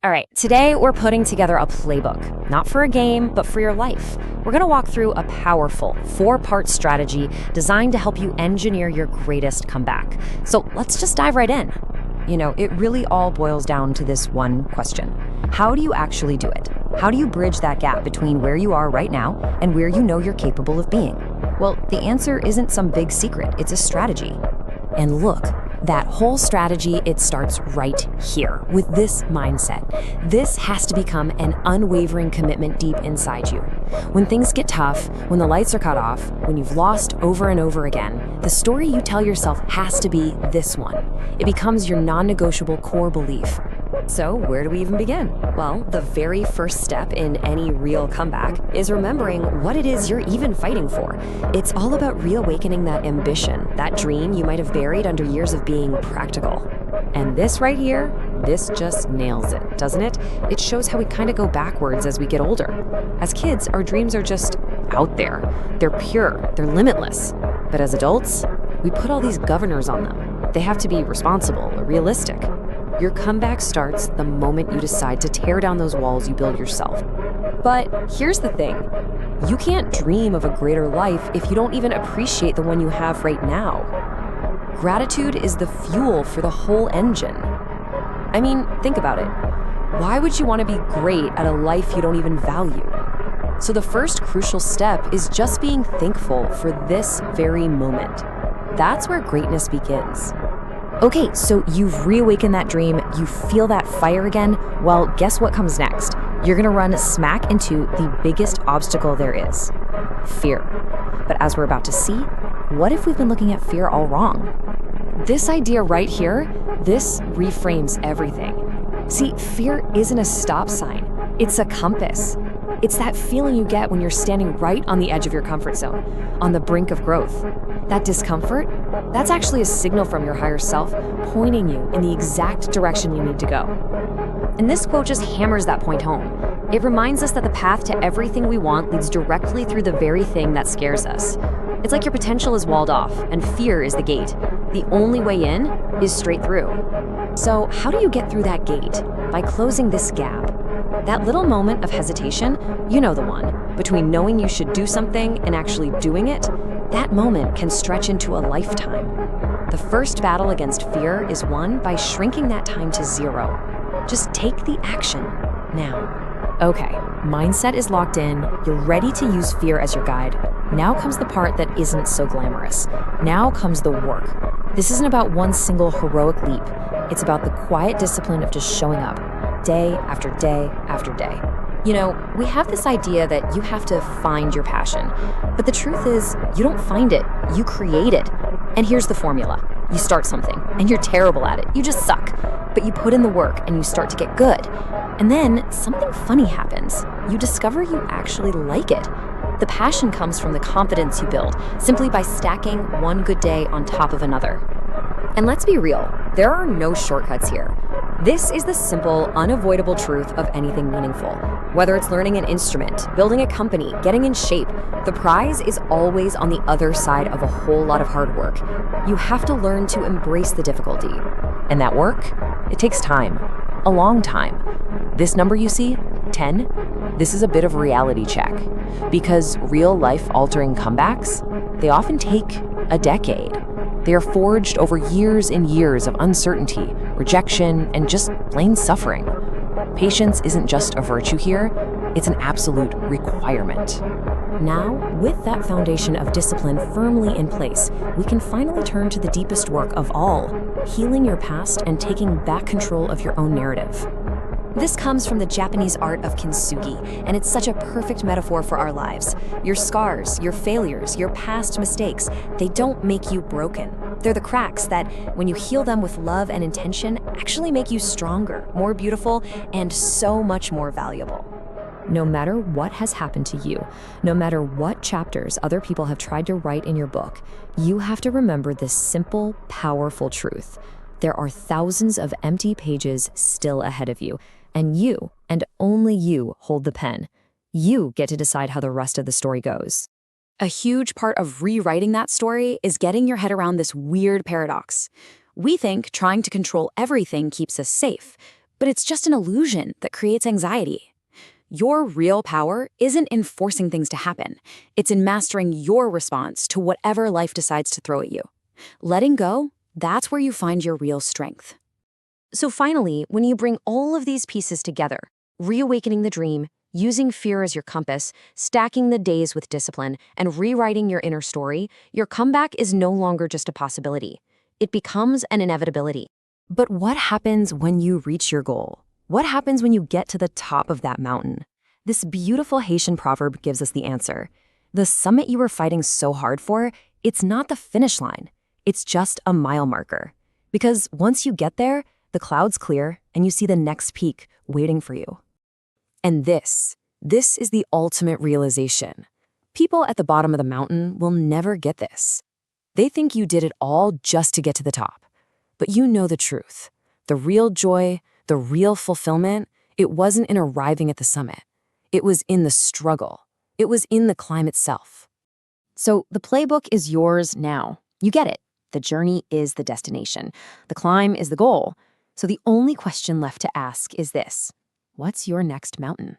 All right, today we're putting together a playbook, not for a game, but for your life. We're going to walk through a powerful 4-part strategy designed to help you engineer your greatest comeback. So let's just dive right in. It really all boils down to this one question. How do you actually do it? How do you bridge that gap between where you are right now and where you know you're capable of being? Well, the answer isn't some big secret, it's a strategy. And look, that whole strategy, it starts right here with this mindset. This has to become an unwavering commitment deep inside you. When things get tough, when the lights are cut off, when you've lost over and over again, the story you tell yourself has to be this one. It becomes your non-negotiable core belief. So where do we even begin? Well, the very first step in any real comeback is remembering what it is you're even fighting for. It's all about reawakening that ambition, that dream you might have buried under years of being practical. And this right here, this just nails it, doesn't it? It shows how we kind of go backwards as we get older. As kids, our dreams are just out there. They're pure, they're limitless. But as adults, we put all these governors on them. They have to be responsible or realistic. Your comeback starts the moment you decide to tear down those walls you build yourself. But here's the thing. You can't dream of a greater life if you don't even appreciate the one you have right now. Gratitude is the fuel for the whole engine. I mean, think about it. Why would you want to be great at a life you don't even value? So the first crucial step is just being thankful for this very moment. That's where greatness begins. Okay, so you've reawakened that dream, you feel that fire again. Well, guess what comes next? You're gonna run smack into the biggest obstacle there is, fear. But as we're about to see, what if we've been looking at fear all wrong? This idea right here, this reframes everything. See, fear isn't a stop sign, it's a compass. It's that feeling you get when you're standing right on the edge of your comfort zone, on the brink of growth. That discomfort, that's actually a signal from your higher self pointing you in the exact direction you need to go. And this quote just hammers that point home. It reminds us that the path to everything we want leads directly through the very thing that scares us. It's like your potential is walled off and fear is the gate. The only way in is straight through. So how do you get through that gate? By closing this gap. That little moment of hesitation, you know the one, between knowing you should do something and actually doing it, that moment can stretch into a lifetime. The first battle against fear is won by shrinking that time to 0. Just take the action now. Okay, mindset is locked in, you're ready to use fear as your guide. Now comes the part that isn't so glamorous. Now comes the work. This isn't about one single heroic leap. It's about the quiet discipline of just showing up, day after day after day. We have this idea that you have to find your passion, but the truth is, you don't find it, you create it. And here's the formula. You start something, and you're terrible at it, you just suck. But you put in the work, and you start to get good. And then something funny happens. You discover you actually like it. The passion comes from the confidence you build, simply by stacking one good day on top of another. And let's be real, there are no shortcuts here. This is the simple, unavoidable truth of anything meaningful. Whether it's learning an instrument, building a company, getting in shape, the prize is always on the other side of a whole lot of hard work. You have to learn to embrace the difficulty. And that work, it takes time, a long time. This number you see, 10, this is a bit of a reality check. Because real life-altering comebacks, they often take a decade. They are forged over years and years of uncertainty, rejection, and just plain suffering. Patience isn't just a virtue here, it's an absolute requirement. Now, with that foundation of discipline firmly in place, we can finally turn to the deepest work of all, healing your past and taking back control of your own narrative. This comes from the Japanese art of kintsugi, and it's such a perfect metaphor for our lives. Your scars, your failures, your past mistakes, they don't make you broken. They're the cracks that, when you heal them with love and intention, actually make you stronger, more beautiful, and so much more valuable. No matter what has happened to you, no matter what chapters other people have tried to write in your book, you have to remember this simple, powerful truth. There are thousands of empty pages still ahead of you, and you, and only you, hold the pen. You get to decide how the rest of the story goes. A huge part of rewriting that story is getting your head around this weird paradox. We think trying to control everything keeps us safe, But it's just an illusion that creates anxiety. Your real power isn't in forcing things to happen. It's in mastering your response to whatever life decides to throw at you. Letting go, that's where you find your real strength. So finally, when you bring all of these pieces together, reawakening the dream, using fear as your compass, stacking the days with discipline, and rewriting your inner story, your comeback is no longer just a possibility. It becomes an inevitability. But what happens when you reach your goal? What happens when you get to the top of that mountain? This beautiful Haitian proverb gives us the answer. The summit you were fighting so hard for, it's not the finish line. It's just a mile marker. Because once you get there, the clouds clear and you see the next peak waiting for you. And this is the ultimate realization. People at the bottom of the mountain will never get this. They think you did it all just to get to the top. But you know the truth. The real joy, the real fulfillment, it wasn't in arriving at the summit. It was in the struggle. It was in the climb itself. So the playbook is yours now. You get it. The journey is the destination. The climb is the goal. So the only question left to ask is this: what's your next mountain?